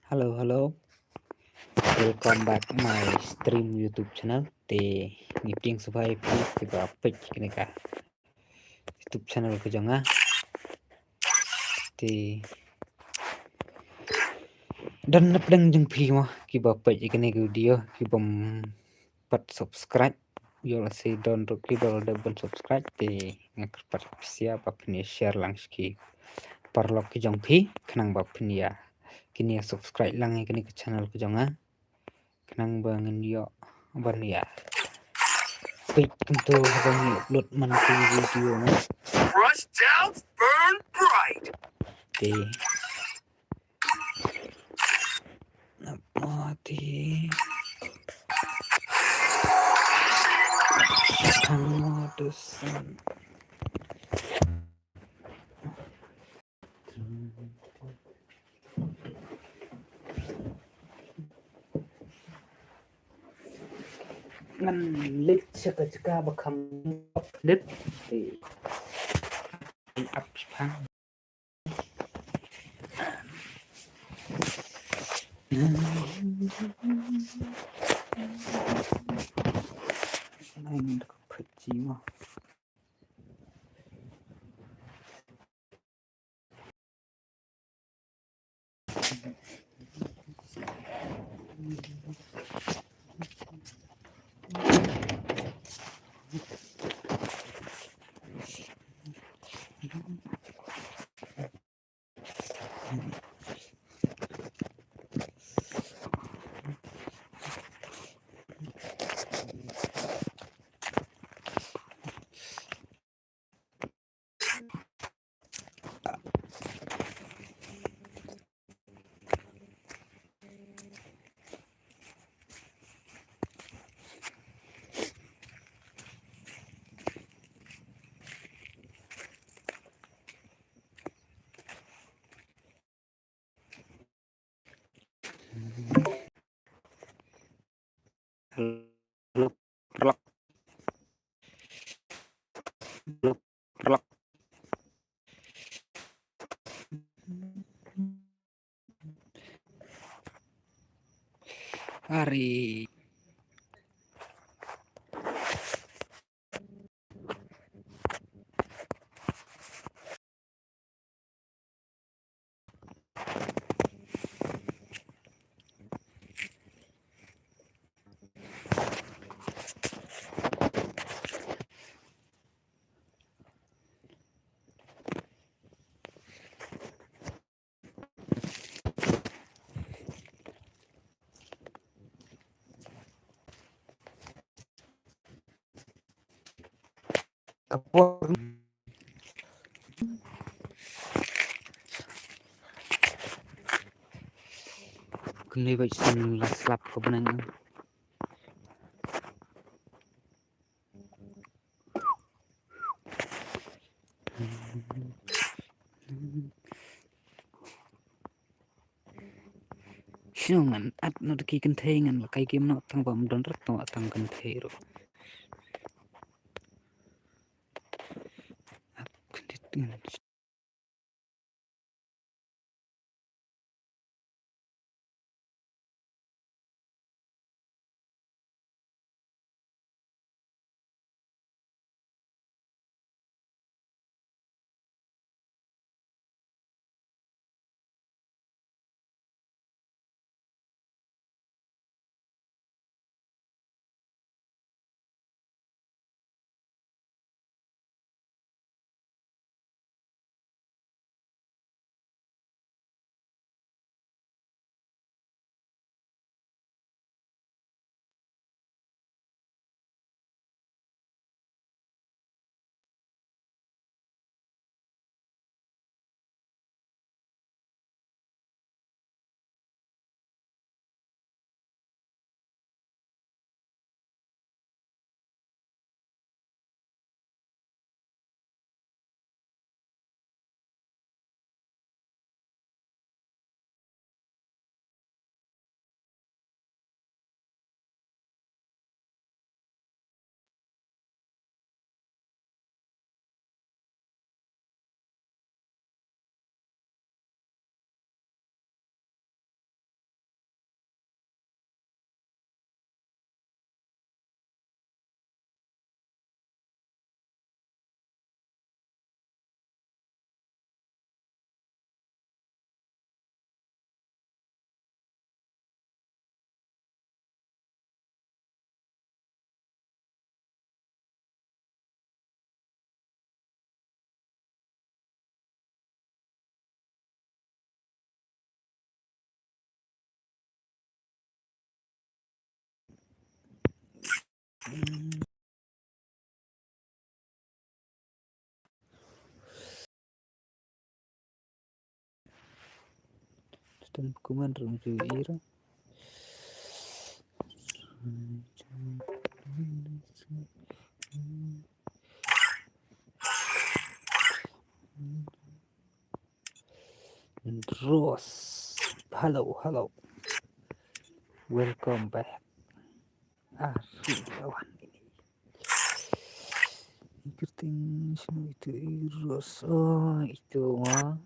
Halo, halo. Welcome back my stream YouTube channel. Thì nghiệp chuyên survive thì vào page này cả YouTube channel của Jong á. Thì dan napdang jeng phi mo ki vào page cái này video ki bom pat subscribe yo la si don ro ki bal double subscribe thì ngak pat siapa punya share lang ki parlok ki Jong phi kenang bap punya kini subscribe lang kini ke channel ke Jong á kenang bangen yo ban ya. Wait, to habang i-upload man ko yung video mo. Rush downs burn bright. Okay. Napati. Ang modusan. Ngan lit siya ka bakang lit. Up pang. Ay, nakapatsi mo. Halo, perlak. Halo, perlak. Hari. Kapor. Kuni baik sin laslap ko benang. Shungan at no ki kentengan la kai kim no tang bam don rat to tang kentero. dan komando ira terus halo welcome back kawan ini ikutin semua itu terus itu mah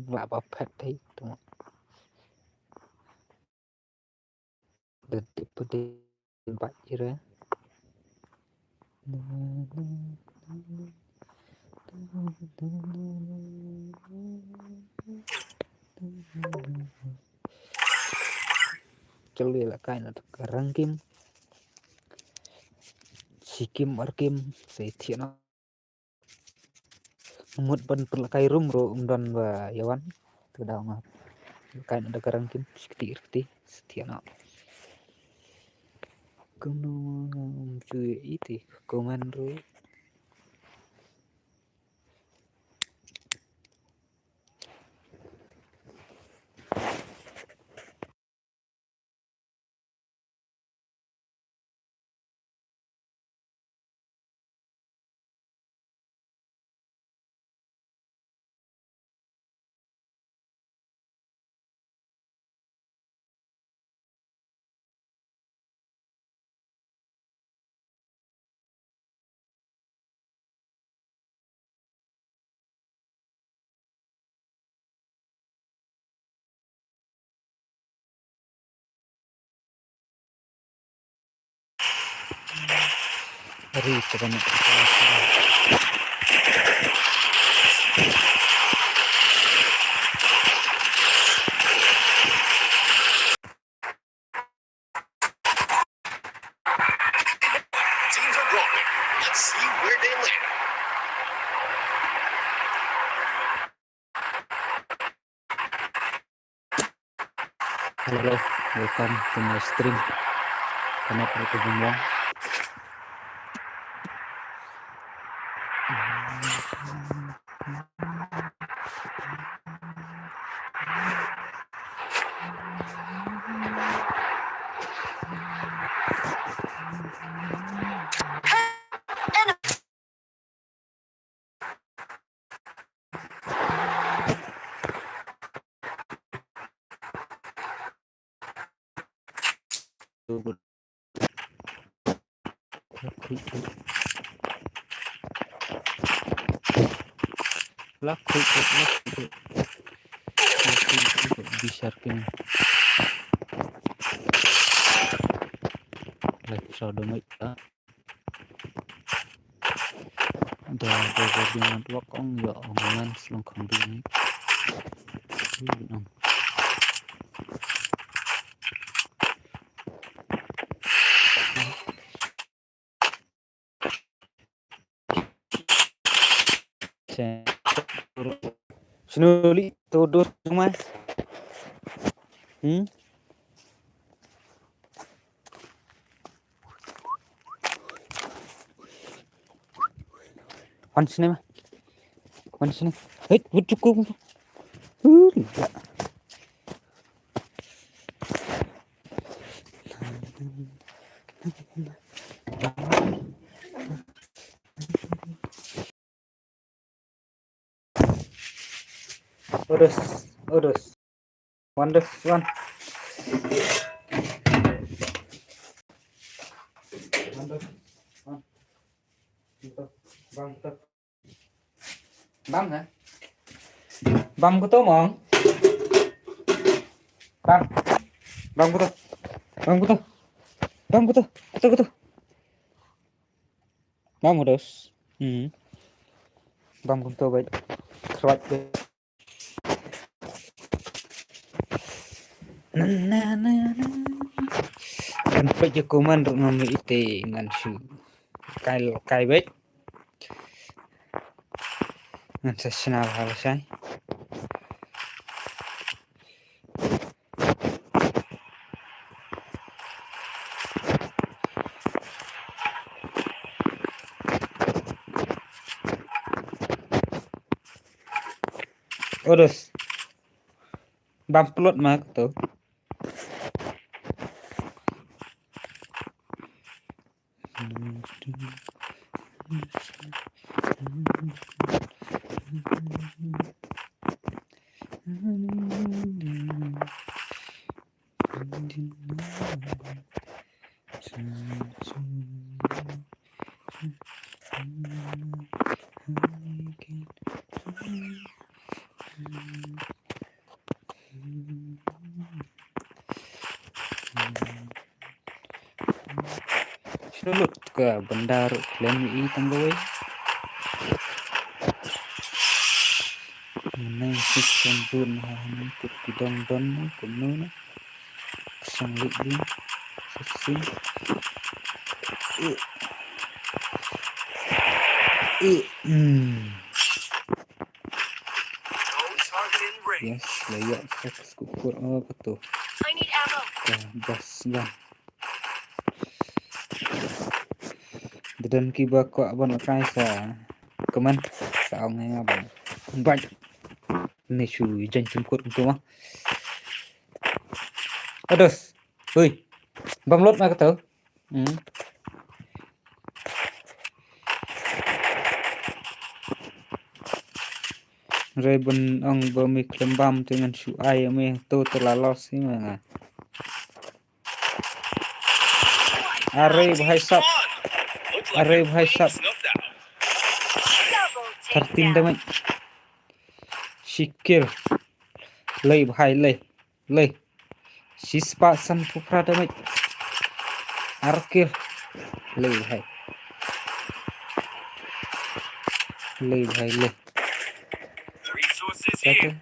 nggak apa-apa deh itu detik empat kira celi là cái là răng kim si kim ar kim sẽ thiện nó một bên perlakai rum ro dan và yawan từ đầu mà cái nó răng kim seperti thiện nó cũngជួយý thì comment rồi hari banyak Let's see where they land. halo welcome to my stream karena pertemuan laku bisa kini like sodomite dah di network ong ya omongan selong kambing Sinuli todo mas sini mah sini cukup enggak urus one băng hả băng của tôi mòn băng của tôi băng của tôi băng urus băng của tôi vậy right kan pwede komando ng ite ngan su kai bet ngan sa snal halasay Terus bamplot mah tuh. Sulut ke bendar klaim i tanggoy. Nang sistem pun ikut bidang don kuno sanggup di sesi. Yes, layak fokus kukur apa tuh? I need ammo. Bas gan. Dan kiba ko abon kai sa keman sa ong ngay abon. Baj. Ni shu jan chumkur tu mah. Ados. Hui. Bam lot mah kata. Rebon ong bami klembam dengan shu ay me tu terlalos ni mah. Are bhai sab. Are bhai sab. Tertin damai. Shikir. Lay bhai lay. Sispa san pupra damai. Arkir. Lay bhai. Lay. Resources here.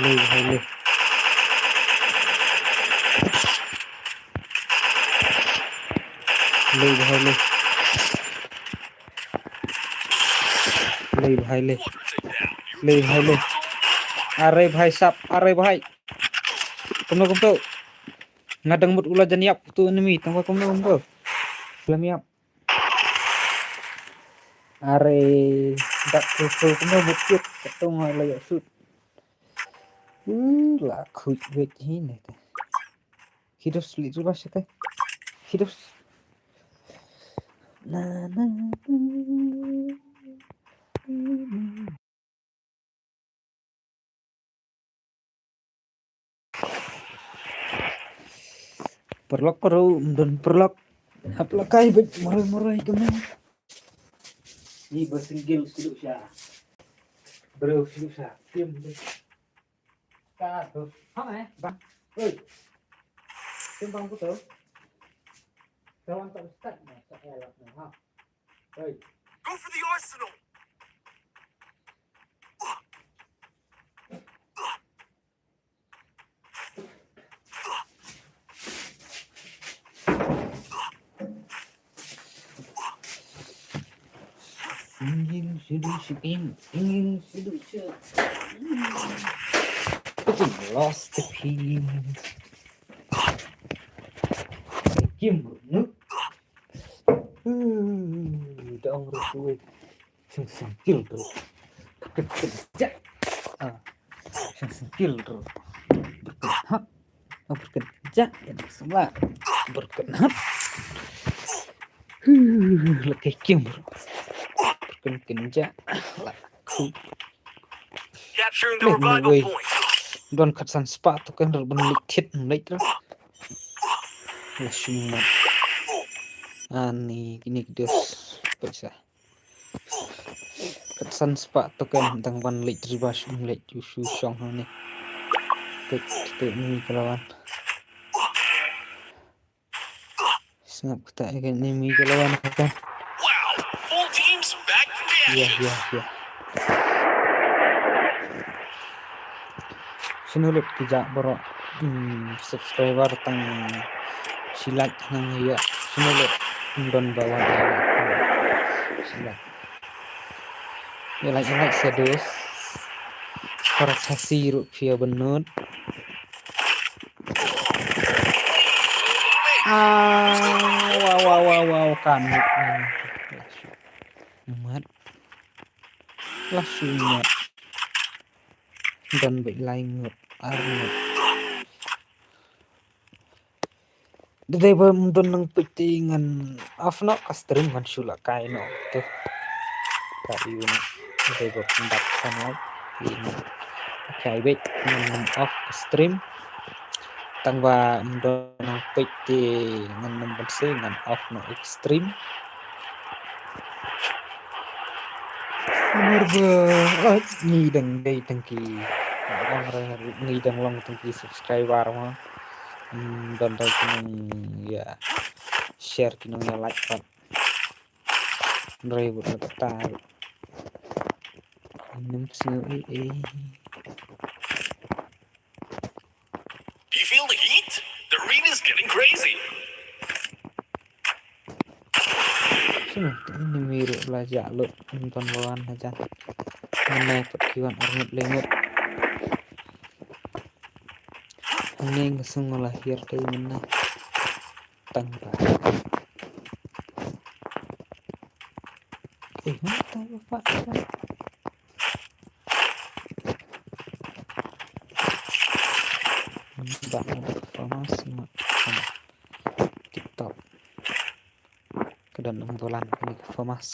Lay. Are bhai sap, are bhai. Kumno ngadang mut ula jan yap tu enemy tangwa kumno. Lam yap. Are dak tu kumno mut kit ketong layak sut. La khuj wet hin te. Hidup sulit juga sih teh. Hidup. Perlok dan perlok. Aplakai bet morai kemana? Ni bersinggil sudut syah. Bro sudut syah. Tiam deh. Tuh. Bang. Oi. Timbang putu. Kawan tak start nah, saya elak nah, ha. Oi. Go for the arsenal. Ingin sedikit. Aku lost the feeling. Kim nu. Dong rusuh. Sengkil tu. Kerja. Sengkil tu. Berkenap. Bekerja. Semua berkenap. Lekeh Kim. Kerja. Capturing the revival point. Don katsan spa tu kan berbalik tit mulai terus. Langsung ani kini dos bisa. Katsan spa tu kan tentang berbalik teribas mulai jusu song ni. Kita ni kelawan. Sangat kita ini kelawan kan. Wow, full teams back from the action. Ya. Sinulut kijak borok subscriber tang silat nang ya sinulut don bawah silat. Ya like sedus. Korasasi rupiah benut. Wow kan mat langsung mat dan bị lai ngược ngược đây bơm đun nâng piti ngan off no custom ngan sula kai no tuh kai ini đây bơm đặt sunlight ini kai bet ngan off stream tăng và đun nâng piti ngan nâng bensi ngan off no extreme nomor ni dang day tangki orang ni dang long tangki subscriber mah dan tay ya share kinong ya like pat review na tayo nung Do you feel the heat? The arena's getting crazy. sino ini miru lah jaluk nonton lawan aja mana perkiwan ornit lengut ini ngesung lahir dari mana tangga mata bapak mbak ada promosi sama TikTok ke dan bulan ini kemas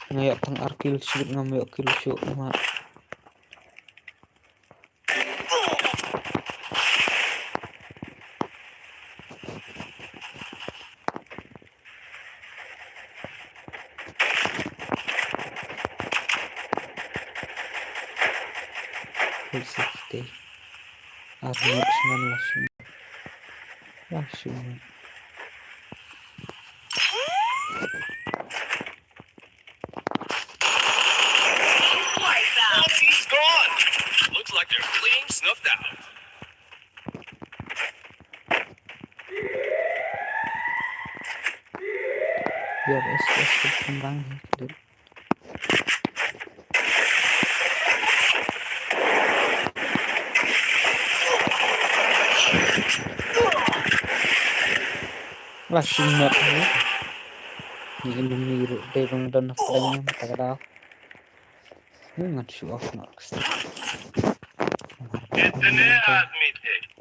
ngayak tang arkil shoot ngambil kill shoot mat safety Arnold cuman langsung All team's gone. Looks like they're clean snuffed out. biar SS berkembang hidup langsung mat ni miru deh bang dan frame tak ada ngat show off next It's an admit.